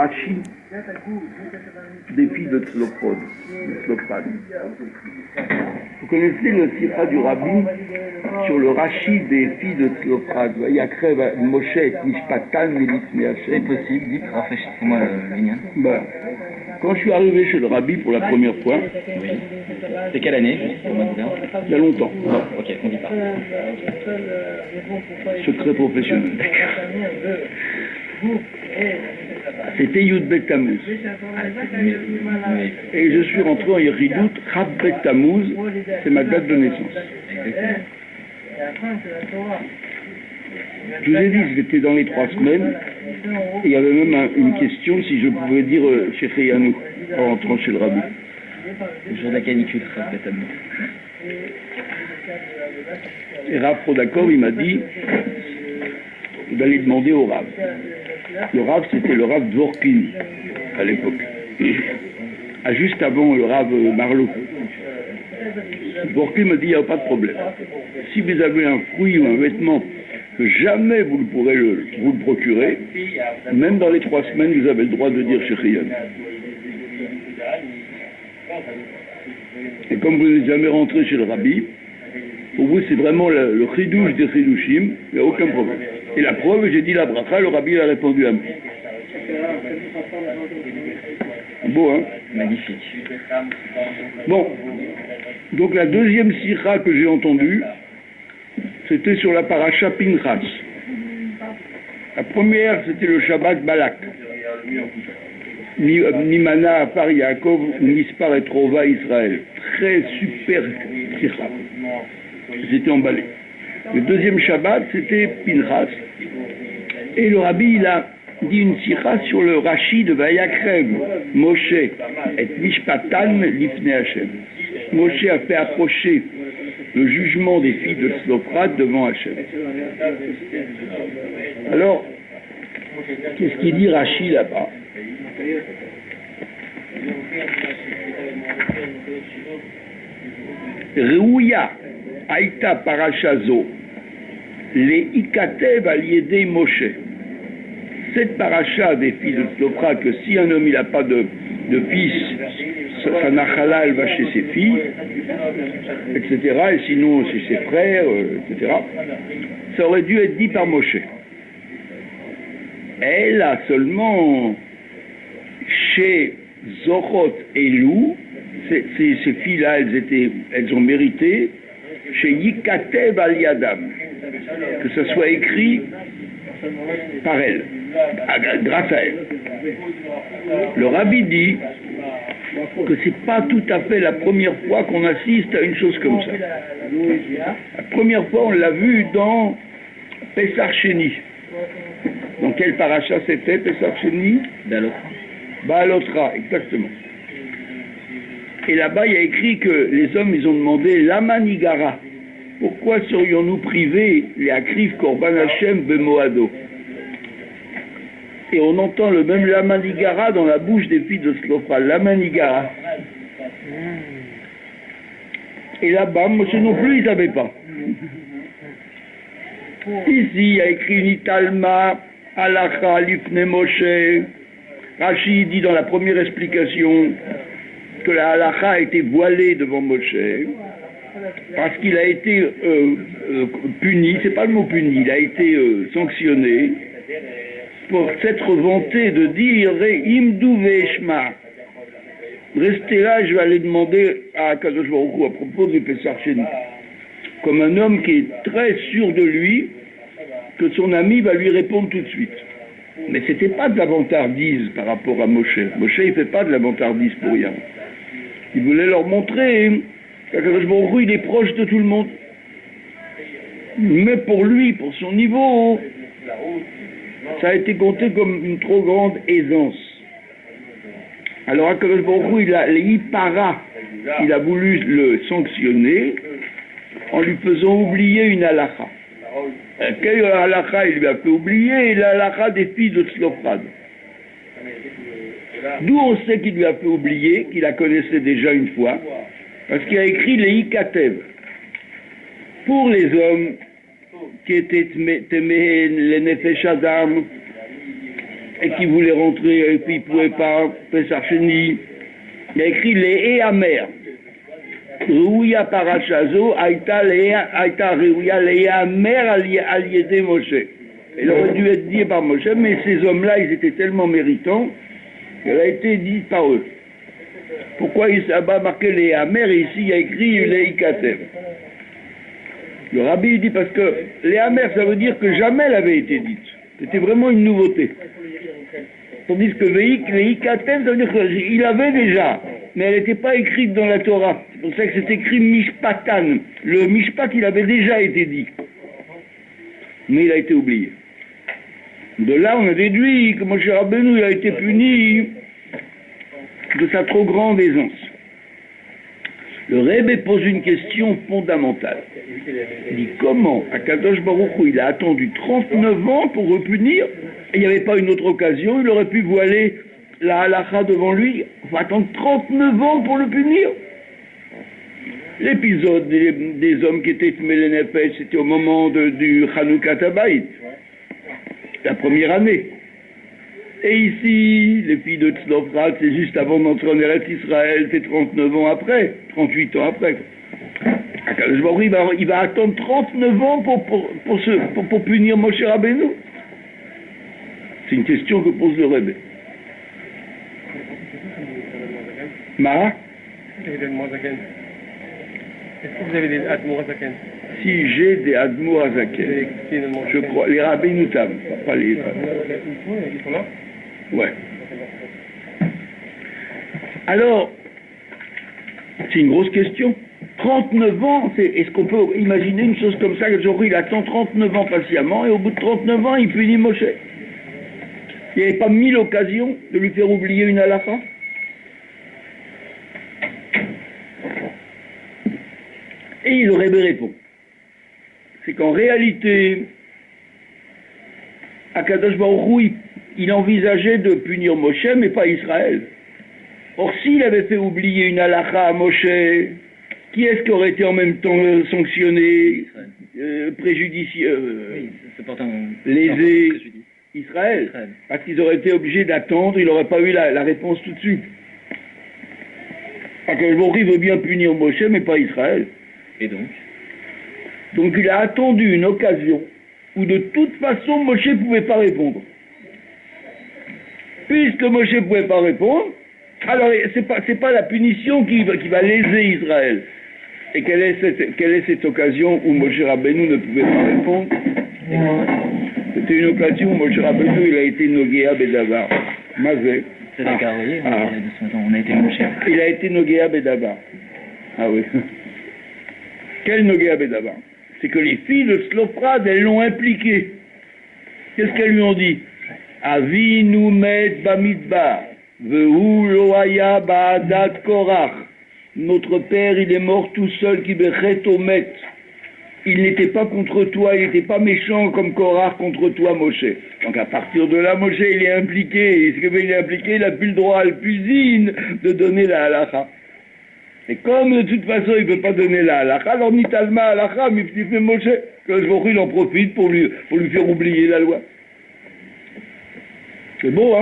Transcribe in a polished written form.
Rashi des filles de Tzlofrad. Vous connaissez le sira du Rabbi sur le Rashi des filles de Tzlofrad. Yakrev Moshe et Mishpatan Melifnei Hashem. C'est possible, dites, rafraîchissez-moi le lien. Quand je suis arrivé chez le Rabbi pour la première fois, Oui. C'est quelle année, juste pour moi de dire? il y a longtemps, Bon, ok, on dit pas. secret professionnel. C'était Yud Bet Tammuz. Oui. Et je suis rentré en Yeridout, Chaf Bet Tammuz, c'est ma date de naissance. Exactement. Je vous ai dit que j'étais dans les 3 semaines, et il y avait même une question si je pouvais dire chez Cheyanou, en rentrant chez le Rabbi. Le jour de la canicule, ça peut être Et Rav Prodakov, il m'a dit d'aller demander au Rav. Le Rav, c'était le Rav Dvorkin, à l'époque. Juste avant le Rav Marlowe. Dvorkin me dit, il n'y a pas de problème. Si vous avez un fruit ou un vêtement que jamais vous ne pourrez vous le procurer, même dans les 3 semaines, vous avez le droit de dire chez Cheyanou. Et comme vous n'êtes jamais rentré chez le Rabbi, pour vous c'est vraiment le chidouche des chidushim, il n'y a aucun problème. Et la preuve, j'ai dit la bracha, le Rabbi a répondu à moi. Beau, hein? magnifique. Bon, donc la deuxième sikha que j'ai entendue, c'était sur la paracha Pinchas. La première, c'était le Shabbat Balak. Nimana Afar Yaakov, Mispar et Trova Israël. Très super sikha. J'étais emballé. Le deuxième Shabbat, c'était Pinchas. Et le Rabbi, il a dit une sikha sur le Rashi de Vayakrev, Moshe, et Mishpatan Lifnei Hashem. Moshe a fait approcher le jugement des filles de Tzlofrad devant Hashem. Alors, qu'est-ce qu'il dit Rashi là-bas? Reuya Aïta Parashazo les Ikatev al Yedei Moshe. Cette paracha des filles de Tzlofrad, que si un homme il n'a pas de fils, sa nachala elle va chez ses filles, etc. Et sinon chez ses frères, etc. Ça aurait dû être dit par Moshe. Elle a seulement chez Zochot et Lou, ces filles-là, elles ont mérité chez Yikatev al Yadam, que ce soit écrit par elle, grâce à elle. Le Rabbi dit que c'est pas tout à fait la première fois qu'on assiste à une chose comme ça. La première fois, on l'a vu dans Pessar Sheni. Dans quel paracha c'était, Pessar Sheni? Ba'alotra, exactement. Et là-bas, il y a écrit que les hommes, ils ont demandé Lama Nigara. Pourquoi serions-nous privés les Akrif Korban Hashem Bemoado? Et on entend le même Lama Nigara dans la bouche des filles de Tzlofrad. Lama Nigara. Et là-bas, Moshe non plus, ils n'avaient pas. Ici, il y a écrit Nitalma, Halacha, Lifne Moshe. Rashi dit dans la première explication que la halacha a été voilée devant Moshe parce qu'il a été puni, c'est pas le mot puni, il a été sanctionné pour s'être vanté de dire Imdou ve'eshma. Restez là, je vais aller demander à Kadosh Baruch Hu à propos du Pessar Sheni, comme un homme qui est très sûr de lui, que son ami va lui répondre tout de suite. Mais c'était pas de la vantardise par rapport à Moshe. Moshe, il fait pas de la vantardise pour rien. Il voulait leur montrer qu'Akadosh Baruch Hu, il est proche de tout le monde. Mais pour lui, pour son niveau, ça a été compté comme une trop grande aisance. Alors Akadosh Baruch Hu, il a voulu le sanctionner en lui faisant oublier une halakha. Quelle halakha il lui a fait oublier? La halakha des filles de Tzlofrad. D'où on sait qu'il lui a fait oublier, qu'il la connaissait déjà une fois, parce qu'il a écrit les Ikatev. Pour les hommes qui étaient témés, les Nefesh Adam, et qui voulait rentrer, et puis il ne pouvait pas, Pesach Sheni. Il a écrit les Amer. Rouya Parachazo, Aïta Rouya les Amer al Yedé Moshe. Il aurait dû être dit par Moshe, mais ces hommes-là, ils étaient tellement méritants qu'elle a été dite par eux. Pourquoi il s'est marqué les Amer et ici il y a écrit les Ikatev? Le rabbi dit parce que les Amer, ça veut dire que jamais elle avait été dite. C'était vraiment une nouveauté. Tandis que les Ikatev, ça veut dire qu'il avait déjà, mais elle n'était pas écrite dans la Torah. C'est pour ça que c'est écrit Mishpatan. Le Mishpat, il avait déjà été dit. Mais il a été oublié. De là, on a déduit que Moshe Rabbeinu il a été puni de sa trop grande aisance. Le Rebbe pose une question fondamentale. Il dit comment Akadosh Baruch Hu, il a attendu 39 ans pour repunir, et il n'y avait pas une autre occasion, il aurait pu voiler la halakha devant lui. Il faut attendre 39 ans pour le punir. L'épisode des hommes qui étaient Tmei Nefesh, c'était au moment du Chanukah Habayit, la première année. Et ici, les filles de Tzlofrat, c'est juste avant d'entrer en Eretz Israël, c'est 39 ans après, 38 ans après. Akadosh Baruch Hu, il va attendre 39 ans pour punir Moshe Rabbeinu. C'est une question que pose le Rebbe. Ma? Est-ce que vous avez des Admour Azaken? Si j'ai des Admour Azaken, je crois, les rabbins tam, pas les... Ils sont là? Ouais. Alors, c'est une grosse question. 39 ans, est-ce qu'on peut imaginer une chose comme ça, que Zorro, il attend 39 ans patiemment, et au bout de 39 ans, il punit Moshe? Il n'y avait pas 1000 occasions de lui faire oublier une halakha? Et le Rebbe répond, c'est qu'en réalité, Akadosh Baruch Hu, il envisageait de punir Moshe, mais pas Israël. Or, s'il avait fait oublier une halakha à Moshe, qui est-ce qui aurait été en même temps sanctionné, préjudicieux, lésé? Israël. Parce qu'ils auraient été obligés d'attendre, il n'aurait pas eu la réponse tout de suite. Akadosh Baruch Hu veut bien punir Moshe, mais pas Israël. Et donc il a attendu une occasion où de toute façon Moshe ne pouvait pas répondre. Puisque Moshe ne pouvait pas répondre, alors c'est pas la punition qui va léser Israël. Et quelle est cette occasion où Moshe Rabbeinu ne pouvait pas répondre? C'était une occasion où Moshe Rabbeinu il a été Nogéa Bedavar. Mazé. c'est d'accord, vous voyez, on a été Moshe. Il a été Nogéa Bedavar. Ah oui. Quel Nogéa Bedavar? C'est que les filles de Tzlofrad, elles l'ont impliqué. Qu'est-ce qu'elles lui ont dit? Avinu met bamidbar, vehu lo haya ba'adat korach. Notre père, il est mort tout seul, qui bechet omet. Il n'était pas contre toi, il n'était pas méchant comme Korach contre toi, Moshe. Donc à partir de là, Moshe, il est impliqué. Et ce qu'il est impliqué, il n'a plus le droit à l'usine de donner la halakha. Et comme de toute façon il ne peut pas donner la halakha, alors ni talma halakha, mais petit fait Moshe, que le jour il en profite pour lui faire oublier la loi. C'est beau, hein?